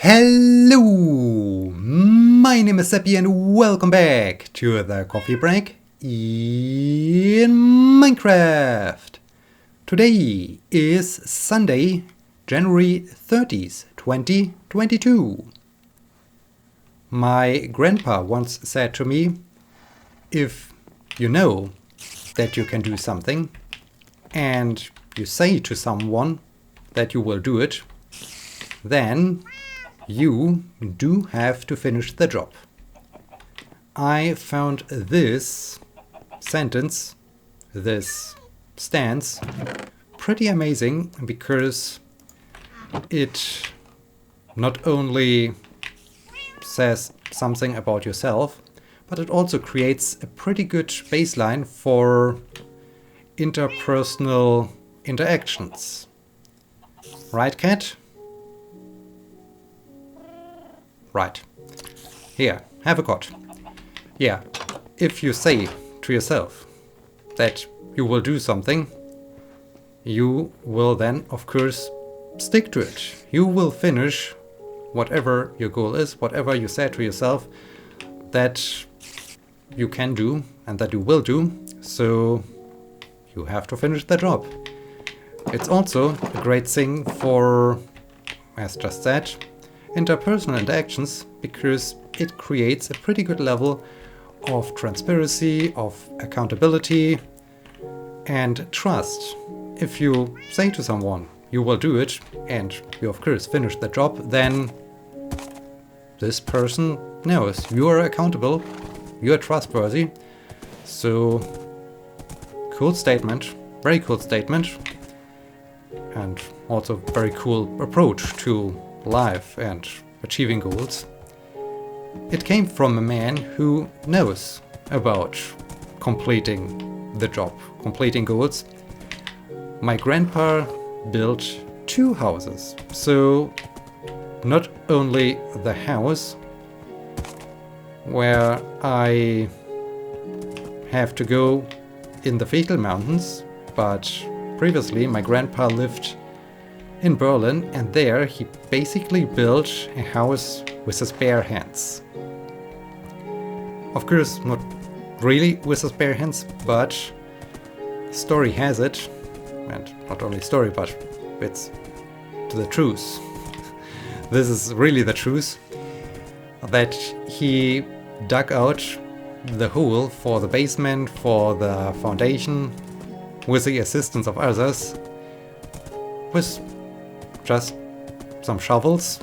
Hello, my name is Sebbi and welcome back to the coffee break in Minecraft. Today is Sunday, January 30th, 2022. My grandpa once said to me, if you know that you can do something and you say to someone that you will do it, then you do have to finish the job. I found this sentence, this stance, pretty amazing because it not only says something about yourself, but it also creates a pretty good baseline for interpersonal interactions. Right, cat? Right. Here, have a cot. Yeah, if you say to yourself that you will do something, you will then, of course, stick to it. You will finish whatever your goal is, whatever you say to yourself that you can do and that you will do, so you have to finish the job. It's also a great thing for, as just said, interpersonal interactions, because it creates a pretty good level of transparency, of accountability and trust. If you say to someone you will do it and you of course finish the job, then this person knows you are accountable, you are trustworthy. So cool statement, very cool statement, and also very cool approach to life and achieving goals. It came from a man who knows about completing the job, completing goals. My grandpa built 2 houses, so not only the house where I have to go in the Fichtel Mountains, but previously my grandpa lived in Berlin, and there he basically built a house with his bare hands. Of course, not really with his bare hands, but story has it, and not only story, but it's the truth. This is really the truth, that he dug out the hole for the basement, for the foundation, with the assistance of others, with just some shovels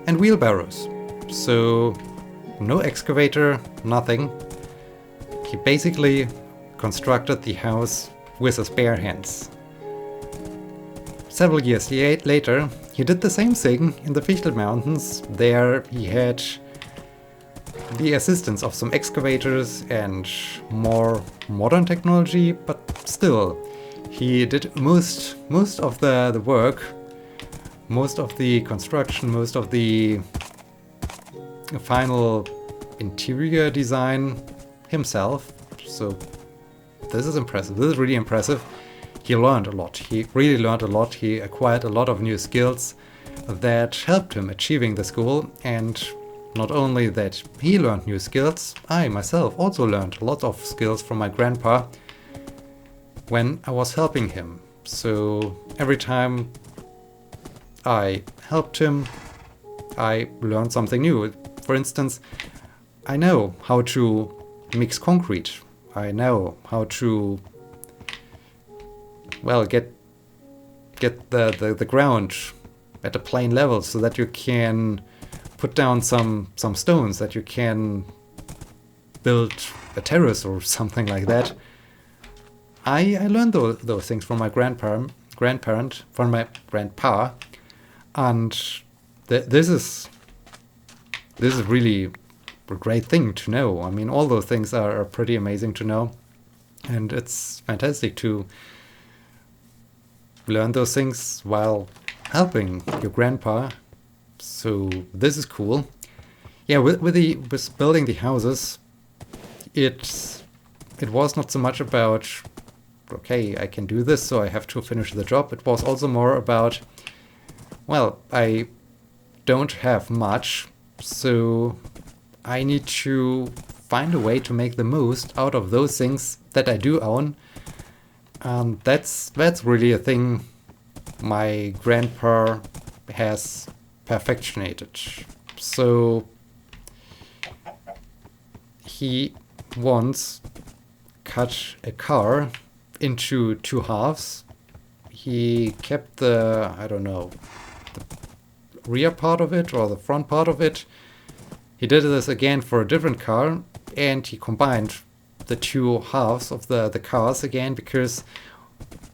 and wheelbarrows. So no excavator, nothing. He basically constructed the house with his bare hands. Several years later, he did the same thing in the Fichtel Mountains. There he had the assistance of some excavators and more modern technology, but still, he did most of the work, most of the construction, most of the final interior design himself. So this is impressive. This is really impressive. He learned a lot. He really learned a lot. He acquired a lot of new skills that helped him achieving this goal. And not only that he learned new skills, I myself also learned a lot of skills from my grandpa when I was helping him. So every time I helped him, I learned something new. For instance, I know how to mix concrete. I know how to, well, get the ground at a plain level so that you can put down some stones, that you can build a terrace or something like that. I learned those things from my grandparent, from my grandpa. And this is really a great thing to know. I mean, all those things are pretty amazing to know, and it's fantastic to learn those things while helping your grandpa. So this is cool. Yeah, with building the houses, it was not so much about, okay, I can do this, so I have to finish the job. It was also more about, well, I don't have much, so I need to find a way to make the most out of those things that I do own. And that's really a thing my grandpa has perfectionated. So he once cut a car into two halves. He kept the, I don't know, the rear part of it or the front part of it. He did this again for a different car, and he combined the two halves of the cars again, because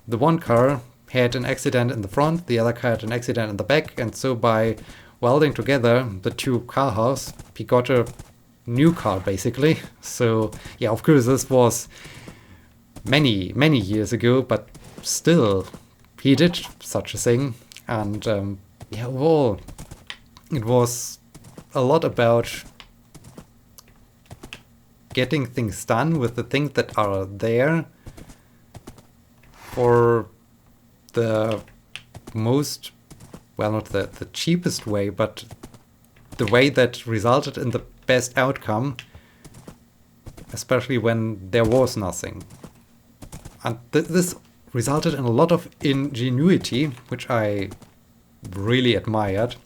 the one car had an accident in the front, the other car had an accident in the back, and so by welding together the two car halves, he got a new car basically. So yeah, of course this was many years ago, but still he did such a thing. And yeah, overall it was a lot about getting things done with the things that are there for the most, well, not the cheapest way, but the way that resulted in the best outcome, especially when there was nothing. And this resulted in a lot of ingenuity, which I really admired.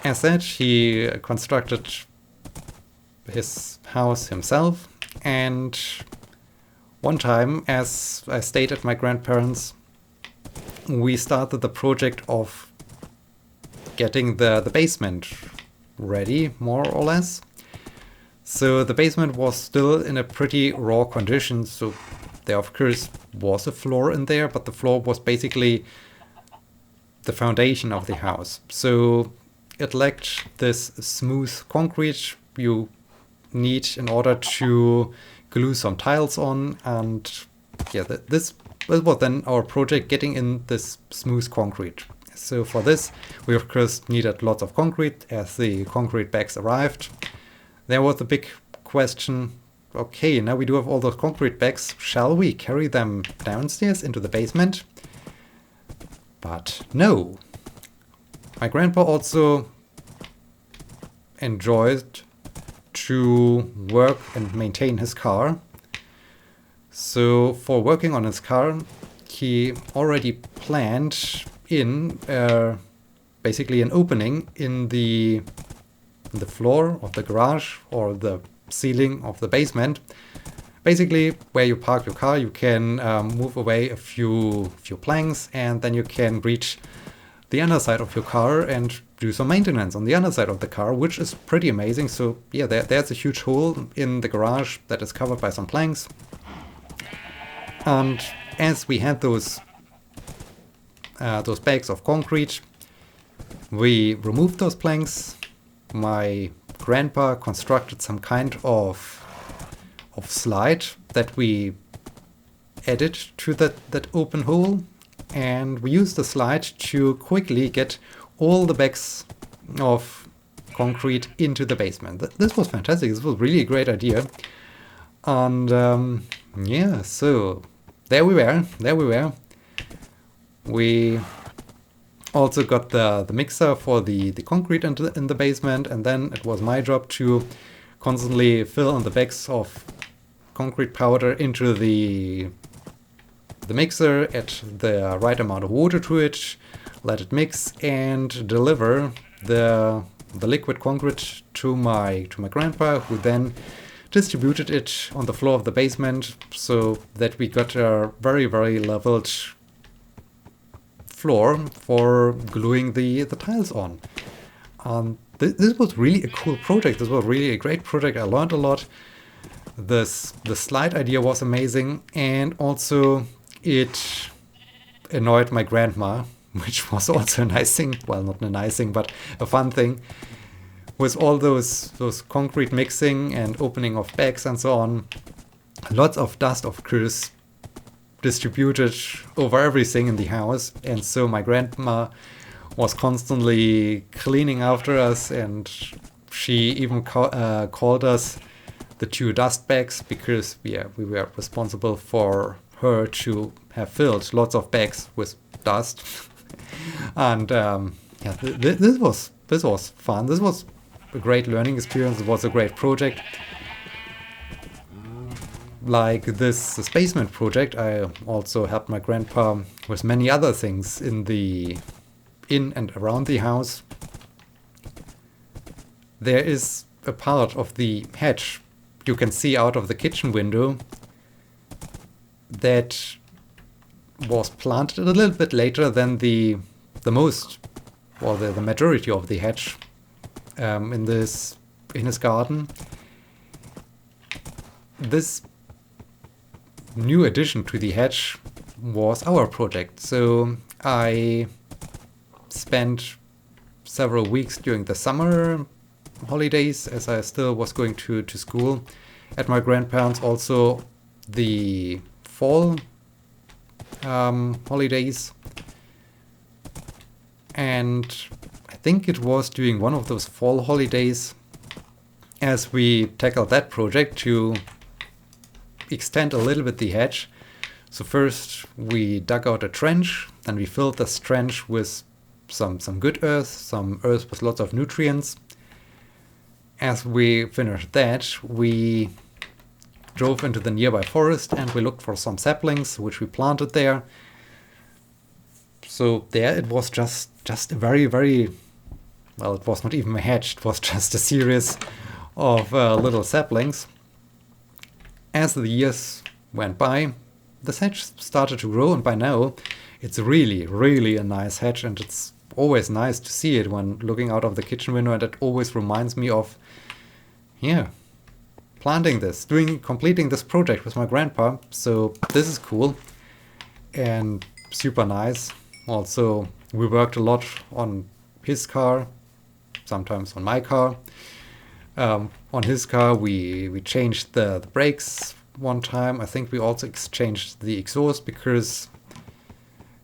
As said, he constructed his house himself, and one time, as I stayed at my grandparents', we started the project of getting the basement ready, more or less. So the basement was still in a pretty raw condition, so there of course was a floor in there, but the floor was basically the foundation of the house. So it lacked this smooth concrete you need in order to glue some tiles on, and yeah, this was then our project, getting in this smooth concrete. So for this we of course needed lots of concrete. As the concrete bags arrived, there was the big question, okay, now we do have all those concrete bags, shall we carry them downstairs into the basement? But no. My grandpa also enjoyed to work and maintain his car. So for working on his car, he already planned in basically an opening in the floor of the garage or the ceiling of the basement. Basically, where you park your car, you can move away a few planks, and then you can reach the underside of your car and do some maintenance on the underside of the car, which is pretty amazing. So yeah, there's a huge hole in the garage that is covered by some planks. And as we had those bags of concrete, we removed those planks. My grandpa constructed some kind of slide that we added to that open hole, and we used the slide to quickly get all the bags of concrete into the basement. This was fantastic. This was really a great idea. And yeah, so there we were. We also got the mixer for the concrete in the basement, and then it was my job to constantly fill in the bags of concrete powder into the mixer, add the right amount of water to it, let it mix, and deliver the liquid concrete to my grandpa, who then distributed it on the floor of the basement, so that we got a very, very leveled floor for gluing the tiles on. This was really a cool project. This was really a great project. I learned a lot. The slide idea was amazing, and also it annoyed my grandma, which was also a nice thing. Well, not a nice thing, but a fun thing. With all those concrete mixing and opening of bags and so on, lots of dust, of course, distributed over everything in the house, and so my grandma was constantly cleaning after us, and she even called us the two dust bags, because we were responsible for her to have filled lots of bags with dust. And yeah, this was fun. This was a great learning experience. It was a great project. Like this Spaceman project, I also helped my grandpa with many other things in and around the house. There is a part of the hatch you can see out of the kitchen window that was planted a little bit later than the most, or the majority of the hatch in his garden. This new addition to the hatch was our project. So I spent several weeks during the summer holidays, as I still was going to school at my grandparents', also the fall holidays. And I think it was during one of those fall holidays as we tackled that project to extend a little bit the hatch. So first we dug out a trench, then we filled this trench with some good earth, some earth with lots of nutrients. As we finished that, we drove into the nearby forest and we looked for some saplings which we planted there. So there it was just a very, very, well, it was not even a hatch, it was just a series of little saplings. As the years went by, the hatch started to grow, and by now it's really, really a nice hatch, and it's always nice to see it when looking out of the kitchen window, and it always reminds me of, yeah, planting this, completing this project with my grandpa. So this is cool and super nice. Also, we worked a lot on his car, sometimes on my car. On his car, we changed the brakes one time. I think we also exchanged the exhaust because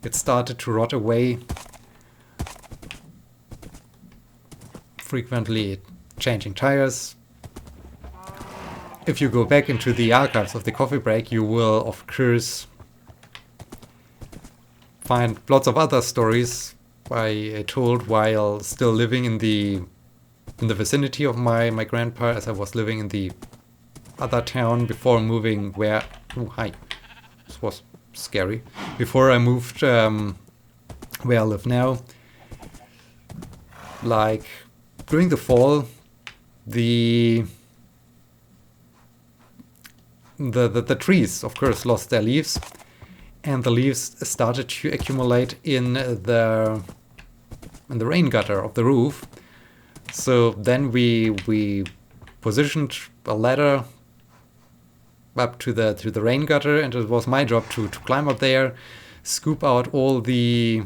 it started to rot away. Frequently changing tires. If you go back into the archives of the coffee break, you will, of course, find lots of other stories I told while still living in the vicinity of my grandpa, as I was living in the other town before moving where... Oh, hi. This was scary. Before I moved where I live now. Like, during the fall, the trees, of course, lost their leaves, and the leaves started to accumulate in the rain gutter of the roof. So then we positioned a ladder up to the rain gutter, and it was my job to climb up there, scoop out all the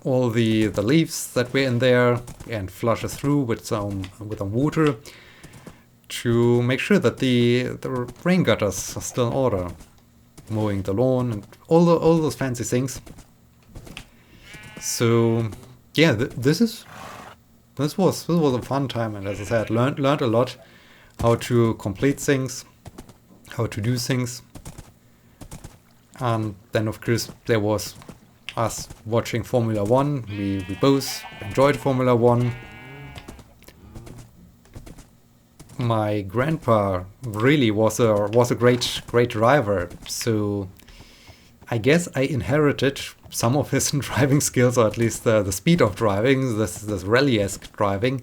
leaves that were in there, and flush it through with some water to make sure that the rain gutters are still in order, mowing the lawn and all those fancy things. So yeah, this was a fun time, and as I said, learned a lot how to complete things, how to do things. And then of course there was us watching Formula 1. We both enjoyed Formula 1. My grandpa really was a great driver, so I guess I inherited some of his driving skills, or at least the speed of driving, this rally-esque driving.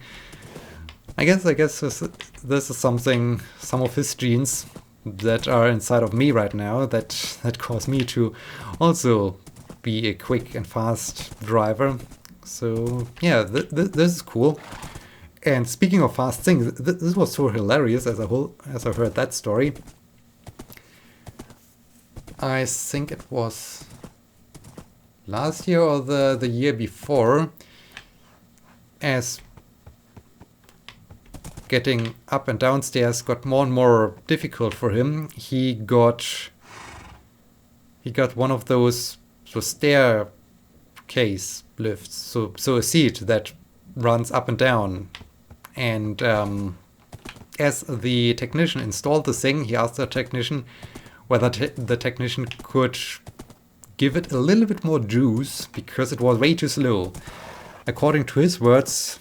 I guess this is something, some of his genes that are inside of me right now that cause me to also be a quick and fast driver. So yeah, this is cool. And speaking of fast things, this was so hilarious as I heard that story. I think it was last year or the year before, as getting up and downstairs got more and more difficult for him, he got one of those staircase lifts, so a seat that runs up and down. And as the technician installed the thing, he asked the technician whether the technician could give it a little bit more juice because it was way too slow. according to his words,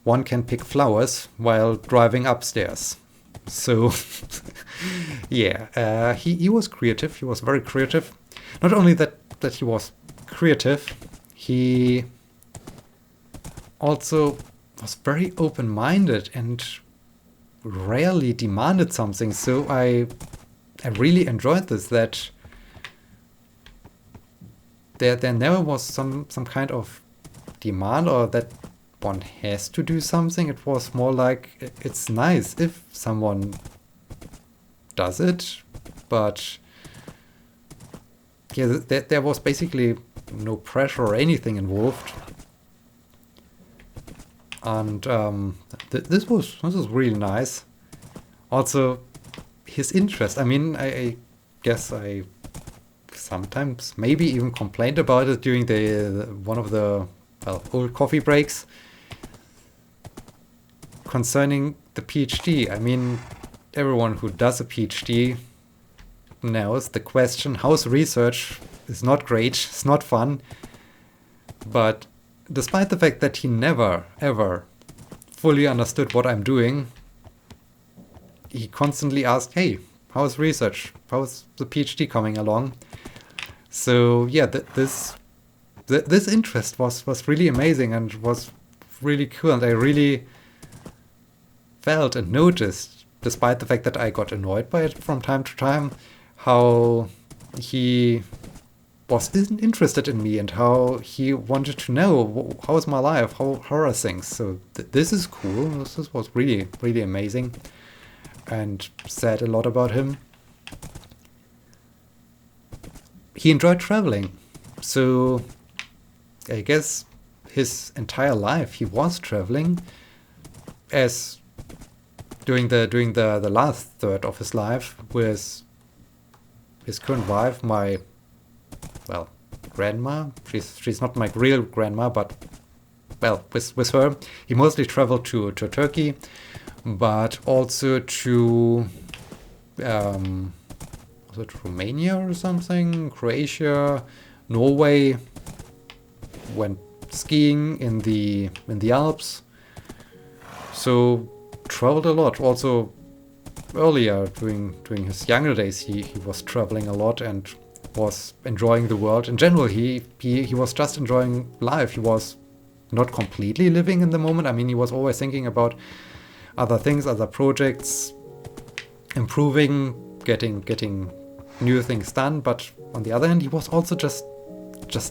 one can pick flowers while driving upstairs. So, yeah, he was creative. He was very creative. Not only that he was creative, he also was very open-minded and rarely demanded something. So I really enjoyed this, that there never was some kind of demand or that one has to do something. It was more like, it's nice if someone does it, but yeah, there was basically no pressure or anything involved. And this was really nice. Also, his interest. I mean, I guess I sometimes maybe even complained about it during the one of the old coffee breaks concerning the PhD. I mean, everyone who does a PhD knows the question, how's research, is not great, it's not fun. But despite the fact that he never ever fully understood what I'm doing, he constantly asked, hey, how's research, how's the PhD coming along? So yeah, this interest was really amazing and was really cool, and I really felt and noticed, despite the fact that I got annoyed by it from time to time, how he was interested in me and how he wanted to know how is my life, how are things. So this is cool. This was really, really amazing, and said a lot about him. He enjoyed traveling, so I guess his entire life he was traveling, as during the last third of his life with his current wife, my grandma. She's not my real grandma, but with her he mostly traveled to Turkey, but also to was it Romania or something, Croatia, Norway, went skiing in the Alps. So traveled a lot. Also earlier during his younger days he was traveling a lot and was enjoying the world. In general, he was just enjoying life. He was not completely living in the moment. I mean, he was always thinking about other things, other projects, improving, getting new things done. But on the other hand, he was also just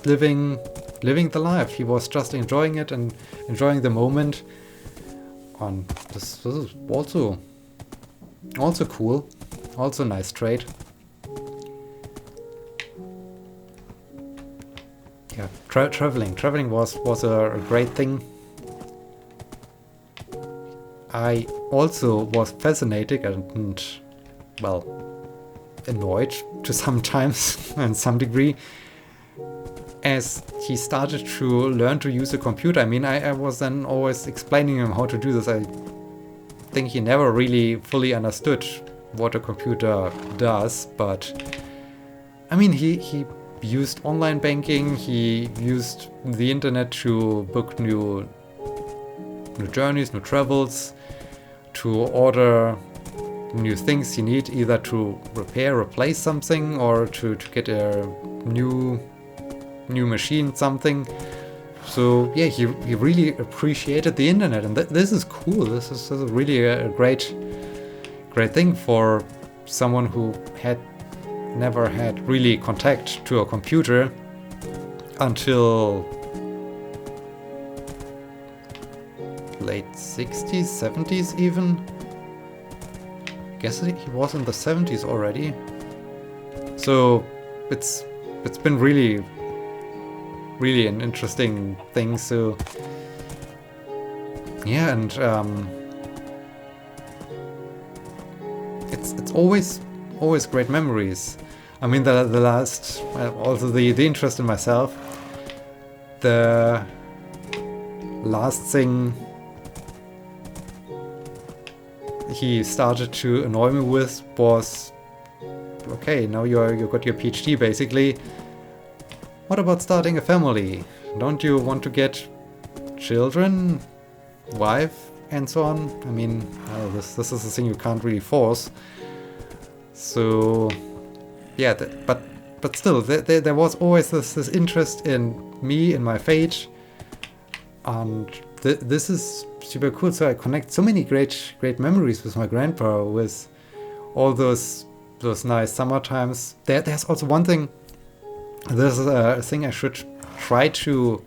living the life. He was just enjoying it and enjoying the moment. And this is also cool, also a nice trait. Yeah, traveling was a great thing. I also was fascinated and annoyed to sometimes and some degree as he started to learn to use a computer. I mean, I was then always explaining him how to do this. I think he never really fully understood what a computer does, but I mean, he used online banking, he used the internet to book new journeys, new travels, to order new things you need, either to replace something, or to get a new machine, something. So yeah, he really appreciated the internet, and this is cool. This is really a great thing for someone who had never had really contact to a computer until late 60s, 70s even. I guess he was in the 70s already. So it's been really an interesting thing. So yeah, and it's always great memories. I mean, the last, also the interest in myself. The last thing he started to annoy me with was, okay, now you got your PhD basically. What about starting a family? Don't you want to get children, wife, and so on. I mean, this is a thing you can't really force. So, yeah, but still, there was always this interest in me, in my fate, and this is super cool. So I connect so many great memories with my grandpa, with all those nice summer times. There's also one thing. This is a thing I should try to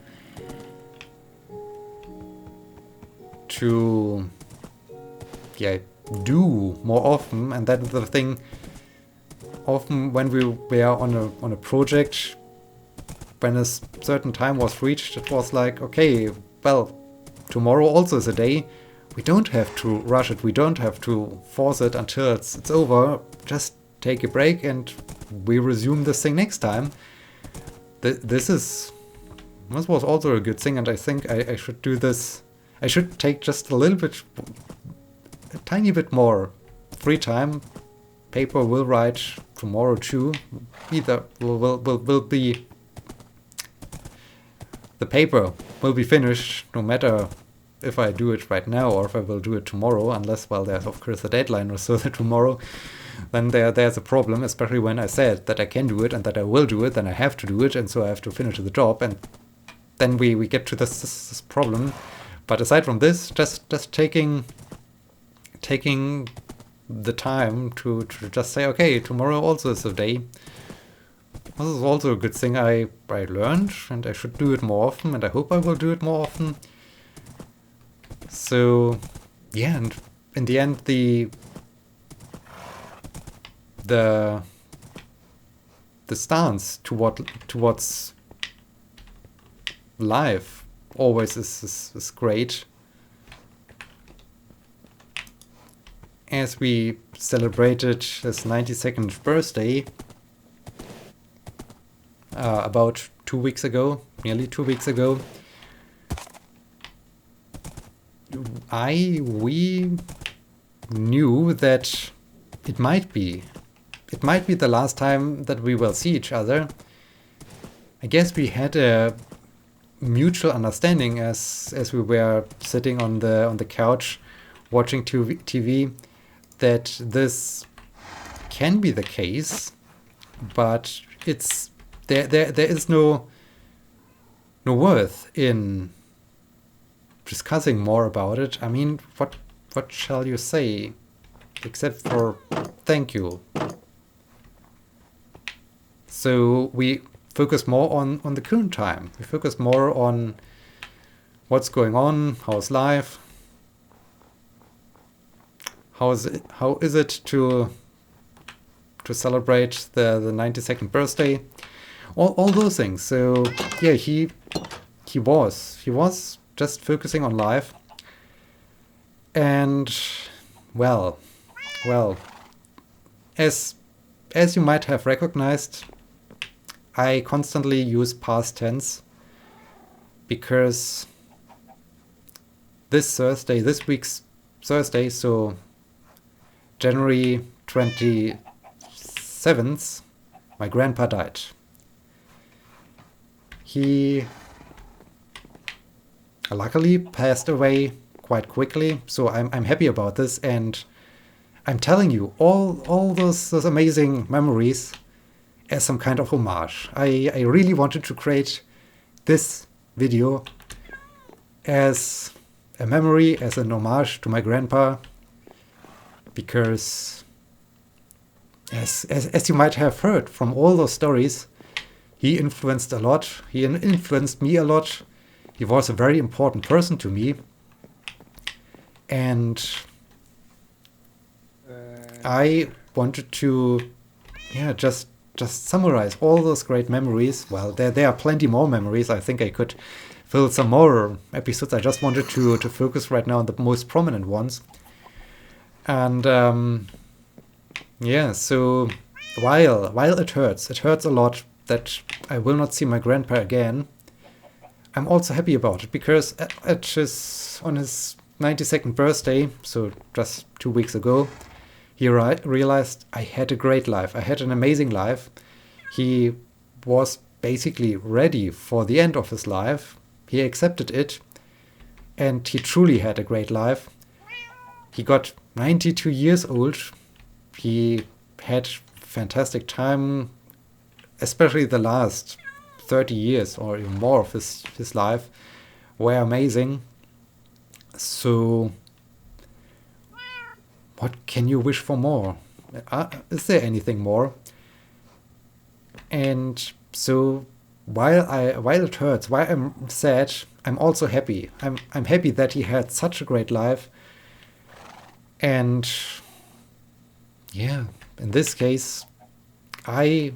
do more often, and that is the thing. Often when we were on a project, when a certain time was reached, it was like, okay, well, tomorrow also is a day. We don't have to rush it. We don't have to force it until it's over. Just take a break and we resume this thing next time. This was also a good thing, and I think I should do this. I should take just a tiny bit more free time. Paper will write tomorrow too. Either will be, the paper will be finished no matter if I do it right now or if I will do it tomorrow, unless, well, there's of course a deadline or so that tomorrow, then there's a problem, especially when I said that I can do it and that I will do it, then I have to do it, and so I have to finish the job, and then we get to this problem. But aside from this, just taking the time to just say, okay, tomorrow also is a day. This is also a good thing I learned, and I should do it more often, and I hope I will do it more often. So, yeah, and in the end, the stance towards life always is great. As we celebrated his 92nd birthday about 2 weeks ago, nearly 2 weeks ago, we knew that it might be the last time that we will see each other. I guess we had a mutual understanding as we were sitting on the couch watching TV, that this can be the case, but it's there is no worth in discussing more about it. I mean, what shall you say except for thank you? So we focus more on the current time. We focus more on what's going on, how's life, how is it to celebrate the 92nd birthday, all those things. So yeah, he was just focusing on life, and well, as you might have recognized, I constantly use past tense because this week's Thursday, so January 27th, my grandpa died. He luckily passed away quite quickly, so I'm happy about this, and I'm telling you all those amazing memories as some kind of homage. I really wanted to create this video as a memory, as an homage to my grandpa, because as you might have heard from all those stories, he influenced a lot. He influenced me a lot. He was a very important person to me, and I wanted to just summarize all those great memories. Well, there are plenty more memories. I think I could fill some more episodes. I just wanted to focus right now on the most prominent ones. And so while it hurts a lot that I will not see my grandpa again, I'm also happy about it, because on his 92nd birthday, so just 2 weeks ago, he realized I had a great life. I had an amazing life. He was basically ready for the end of his life. He accepted it. and he truly had a great life. He got 92 years old. He had fantastic time, especially the last 30 years or even more of his life were amazing. So what can you wish for more? Is there anything more? And so while it hurts, while I'm sad, I'm also happy. I'm happy that he had such a great life. And yeah, in this case, I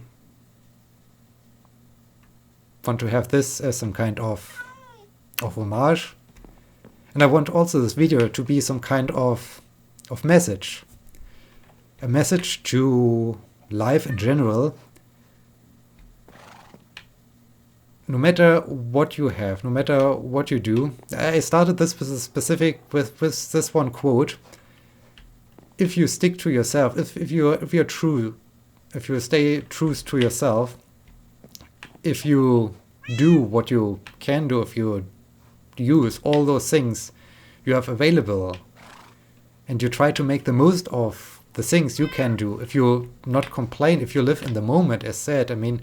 want to have this as some kind of homage. And I want also this video to be some kind of message. A message to life in general. No matter what you have, no matter what you do. I started this with a specific with this one quote. If you stick to yourself, if you're true, if you stay true to yourself, if you do what you can do, if you use all those things you have available, and you try to make the most of the things you can do, if you not complain, if you live in the moment, as said, I mean,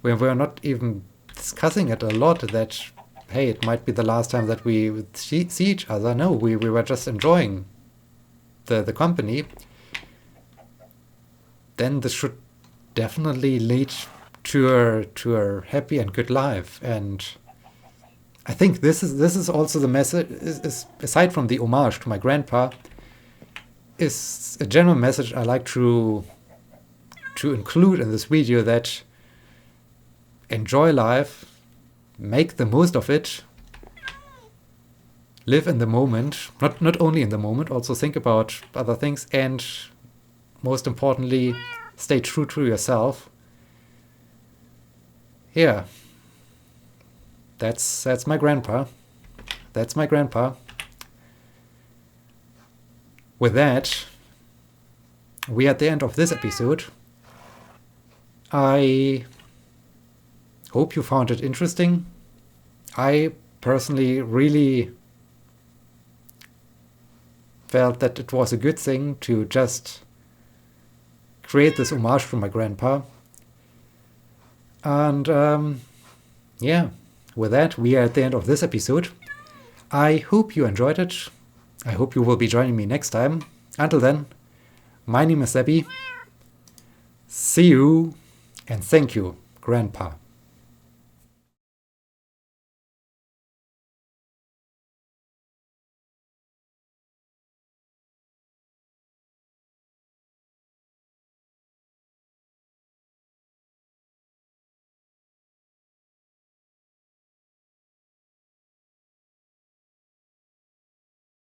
we're not even discussing it a lot that, hey, it might be the last time that we see each other. No, we were just enjoying the company. Then this should definitely lead to a happy and good life. And I think this is also the message, is aside from the homage to my grandpa, is a general message I like to include in this video, that enjoy life, make the most of it, live in the moment, not only in the moment, also think about other things, and most importantly, stay true to yourself. Yeah, that's my grandpa. That's my grandpa. With that, we're at the end of this episode. I hope you found it interesting. I personally really felt that it was a good thing to just create this homage to my grandpa. And yeah, with that, we are at the end of this episode. I hope you enjoyed it. I hope you will be joining me next time. Until then, my name is Sebbi. See you, and thank you, Grandpa.